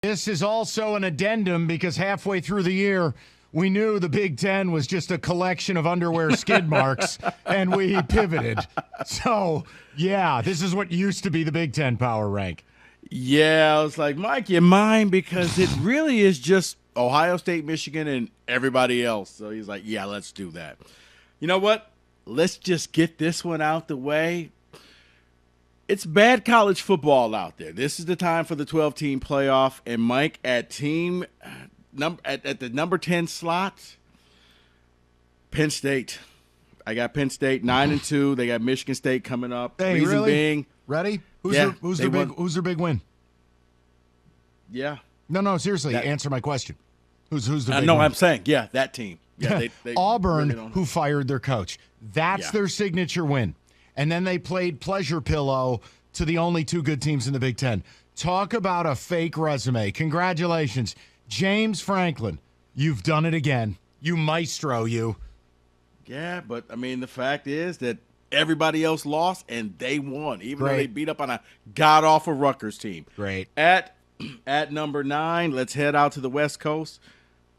This is also an addendum because halfway through the year, we knew the Big Ten was just a collection of underwear skid marks, and we pivoted. So, yeah, this is what used to be the Big Ten power rank. Yeah, I was like, Mike, you mind? Because it really is just Ohio State, Michigan, and everybody else. So he's like, yeah, let's do that. You know what? Let's just get this one out the way. It's bad college football out there. This is the time for the 12-team playoff. And Mike, at the number 10 slot, Penn State. I got Penn State 9-2. They got Michigan State coming up. Hey, Reason really? being, ready? Who's their big win? Yeah. No, seriously, answer my question. Who's the big no, win? I'm saying, yeah, that team. Yeah, they Auburn, really who fired their coach. That's their signature win. And then they played pleasure pillow to the only two good teams in the Big Ten. Talk about a fake resume. Congratulations. James Franklin, you've done it again. You maestro, you. Yeah, but, I mean, the fact is that everybody else lost and they won, even though they beat up on a god-awful Rutgers team. Great. At number 9, let's head out to the West Coast,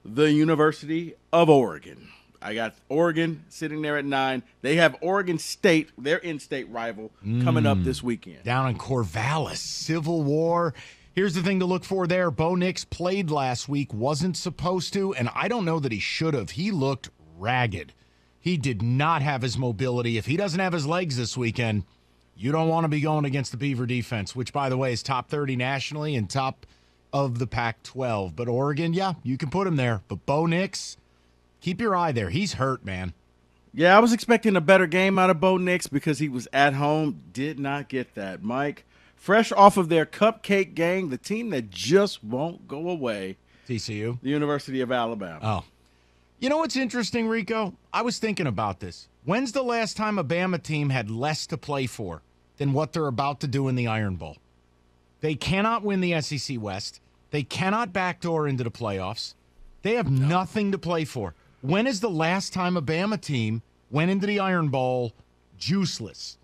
the University of Oregon. I got Oregon sitting there at 9. They have Oregon State, their in-state rival, coming up this weekend. Down in Corvallis, Civil War. Here's the thing to look for there. Bo Nix played last week, wasn't supposed to, and I don't know that he should have. He looked ragged. He did not have his mobility. If he doesn't have his legs this weekend, you don't want to be going against the Beaver defense, which, by the way, is top 30 nationally and top of the Pac-12. But Oregon, yeah, you can put him there. But Bo Nix, keep your eye there. He's hurt, man. Yeah, I was expecting a better game out of Bo Nix because he was at home. Did not get that. Mike, fresh off of their cupcake gang, the team that just won't go away. TCU? The University of Alabama. Oh. You know what's interesting, Rico? I was thinking about this. When's the last time a Bama team had less to play for than what they're about to do in the Iron Bowl? They cannot win the SEC West. They cannot backdoor into the playoffs. They have nothing to play for. When is the last time a Bama team went into the Iron Bowl juiceless?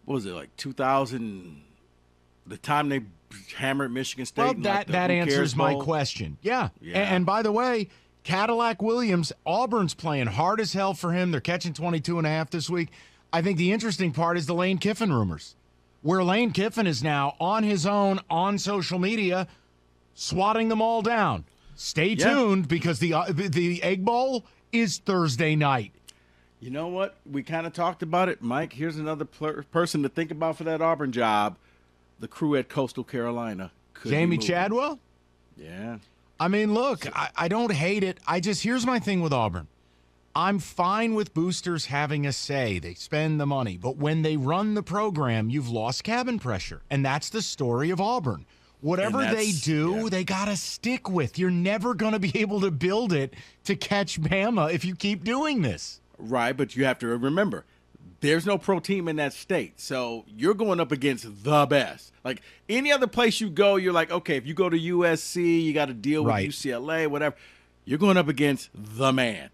What was it, like 2000, the time they hammered Michigan State? Well, that answers my question. Yeah. And by the way, Cadillac Williams, Auburn's playing hard as hell for him. They're catching 22.5 this week. I think the interesting part is the Lane Kiffin rumors, where Lane Kiffin is now on his own on social media swatting them all down. Stay tuned because the Egg Bowl is Thursday night. You know what? We kind of talked about it. Mike, here's another person to think about for that Auburn job. The crew at Coastal Carolina. Jamie Chadwell? Yeah. I mean, look, I don't hate it. Here's my thing with Auburn. I'm fine with boosters having a say. They spend the money. But when they run the program, you've lost cabin pressure. And that's the story of Auburn. Whatever they do, they got to stick with. You're never going to be able to build it to catch Bama if you keep doing this. Right, but you have to remember, there's no pro team in that state. So you're going up against the best. Like any other place you go, you're like, okay, if you go to USC, you got to deal with UCLA, whatever. You're going up against the man.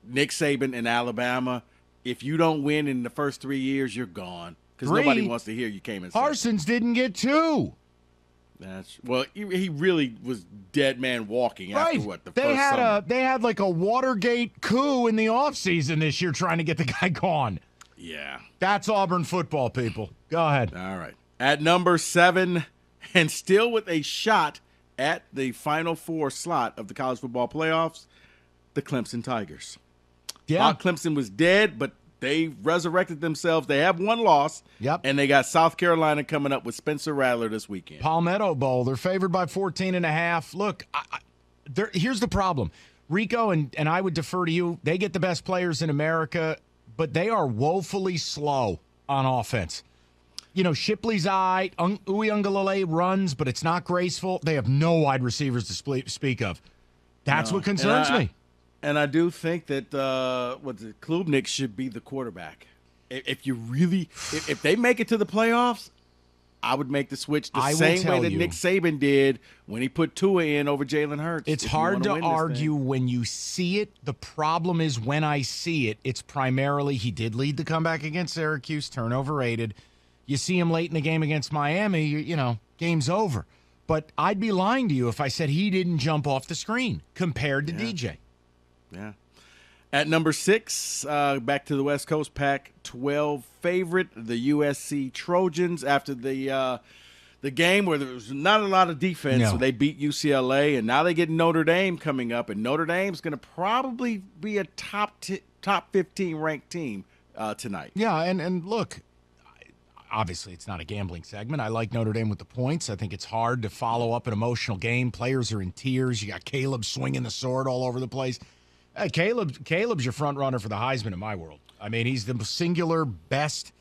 Nick Saban in Alabama. If you don't win in the first 3 years, you're gone. Because nobody wants to hear you came in second. Parsons didn't get 2. He really was dead man walking after what, the first summer. They had like a Watergate coup in the offseason this year trying to get the guy gone. Yeah. That's Auburn football, people. Go ahead. All right. At number 7, and still with a shot at the Final Four slot of the college football playoffs, the Clemson Tigers. Yeah. Thought Clemson was dead, but they resurrected themselves. They have one loss. Yep. And they got South Carolina coming up with Spencer Rattler this weekend. Palmetto Bowl. They're favored by 14.5. Look, here's the problem. Rico, and I would defer to you. They get the best players in America, but they are woefully slow on offense. You know, Shipley's Uiagalelei runs, but it's not graceful. They have no wide receivers to speak of. That's what concerns me. And I do think that Klubnik should be the quarterback. If they make it to the playoffs, I would make the switch the same way that Nick Saban did when he put Tua in over Jalen Hurts. It's hard to argue when you see it. The problem is when I see it, it's primarily he did lead the comeback against Syracuse, turnover rated. You see him late in the game against Miami, you know, game's over. But I'd be lying to you if I said he didn't jump off the screen compared to DJ. Yeah. At number 6, back to the West Coast, Pac-12 favorite, the USC Trojans, after the game where there was not a lot of defense, so they beat UCLA, and now they get Notre Dame coming up, and Notre Dame's going to probably be a top 15 ranked team tonight. Yeah, and look, obviously it's not a gambling segment. I like Notre Dame with the points. I think it's hard to follow up an emotional game. Players are in tears. You got Caleb swinging the sword all over the place. Caleb's your front runner for the Heisman in my world. I mean, he's the singular best.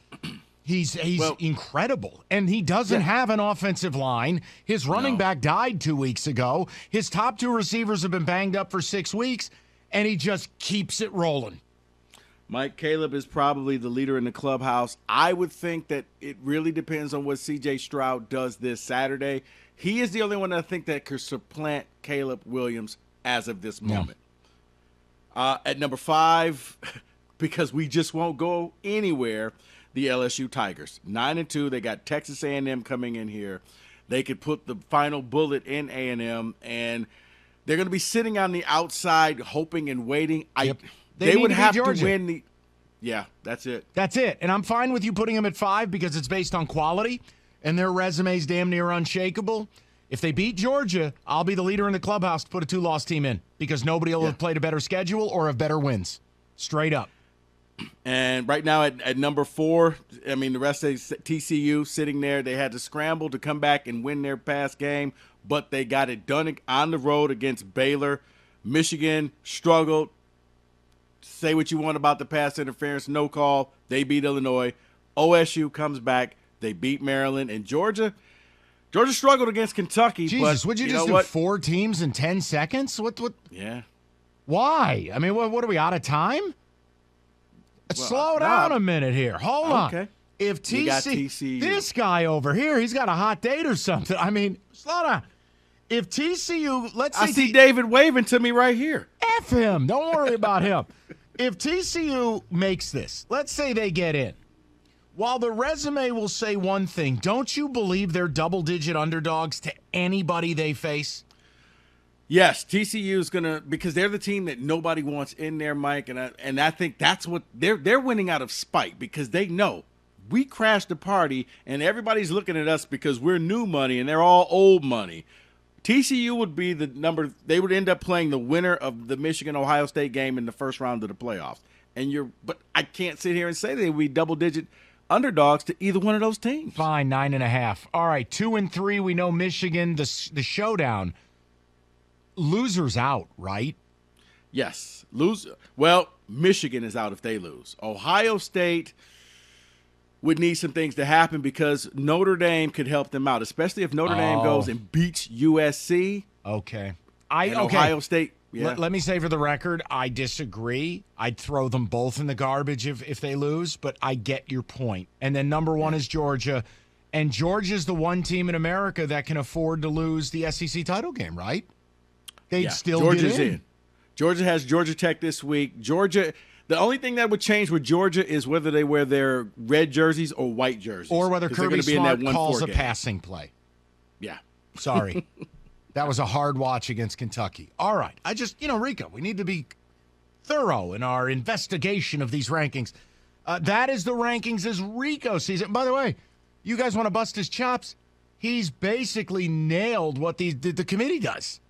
He's incredible, and he doesn't have an offensive line. His running back died 2 weeks ago. His top 2 receivers have been banged up for 6 weeks, and he just keeps it rolling. Mike, Caleb is probably the leader in the clubhouse. I would think that it really depends on what C.J. Stroud does this Saturday. He is the only one I think that could supplant Caleb Williams as of this moment. At number 5, because we just won't go anywhere, the LSU Tigers. 9-2. They got Texas A&M coming in here. They could put the final bullet in A&M, and they're going to be sitting on the outside hoping and waiting. They would have to win the – yeah, that's it. That's it. And I'm fine with you putting them at 5 because it's based on quality, and their resume's damn near unshakable. If they beat Georgia, I'll be the leader in the clubhouse to put a 2-loss team in because nobody will have played a better schedule or have better wins. Straight up. And right now at number 4, I mean, the rest of TCU sitting there, they had to scramble to come back and win their past game, but they got it done on the road against Baylor. Michigan struggled. Say what you want about the pass interference, no call. They beat Illinois. OSU comes back. They beat Maryland. And Georgia struggled against Kentucky. Jesus, but would you just do 4 teams in 10 seconds? What? Yeah. Why? I mean, what are we, out of time? Slow down a minute here. Hold on. Okay. If TCU, this guy over here, he's got a hot date or something. I mean, slow down. If TCU, let's say. I see David waving to me right here. F him. Don't worry about him. If TCU makes this, let's say they get in. While the resume will say one thing, don't you believe they're double-digit underdogs to anybody they face? Yes, TCU is gonna, because they're the team that nobody wants in there, Mike, and I think that's what they're winning out of spite because they know we crashed the party and everybody's looking at us because we're new money and they're all old money. TCU would be the number. They would end up playing the winner of the Michigan-Ohio State game in the first round of the playoffs. But I can't sit here and say they would be double-digit underdogs to either one of those teams. Fine, 9.5. All right, 2 and 3. We know Michigan, the showdown. Losers out, right? Yes. Well, Michigan is out if they lose. Ohio State would need some things to happen because Notre Dame could help them out, especially if Notre Dame goes and beats USC. Okay. Ohio State. Yeah. Let me say for the record, I disagree. I'd throw them both in the garbage if they lose, but I get your point. And then number 1 is Georgia. And Georgia's the one team in America that can afford to lose the SEC title game, right? They'd still Georgia's get in. Georgia has Georgia Tech this week. Georgia, the only thing that would change with Georgia is whether they wear their red jerseys or white jerseys. Or whether Kirby Smart calls a passing play. Yeah. Sorry. That was a hard watch against Kentucky. All right. Rico, we need to be thorough in our investigation of these rankings. That is the rankings as Rico sees it. By the way, you guys want to bust his chops? He's basically nailed what the committee does.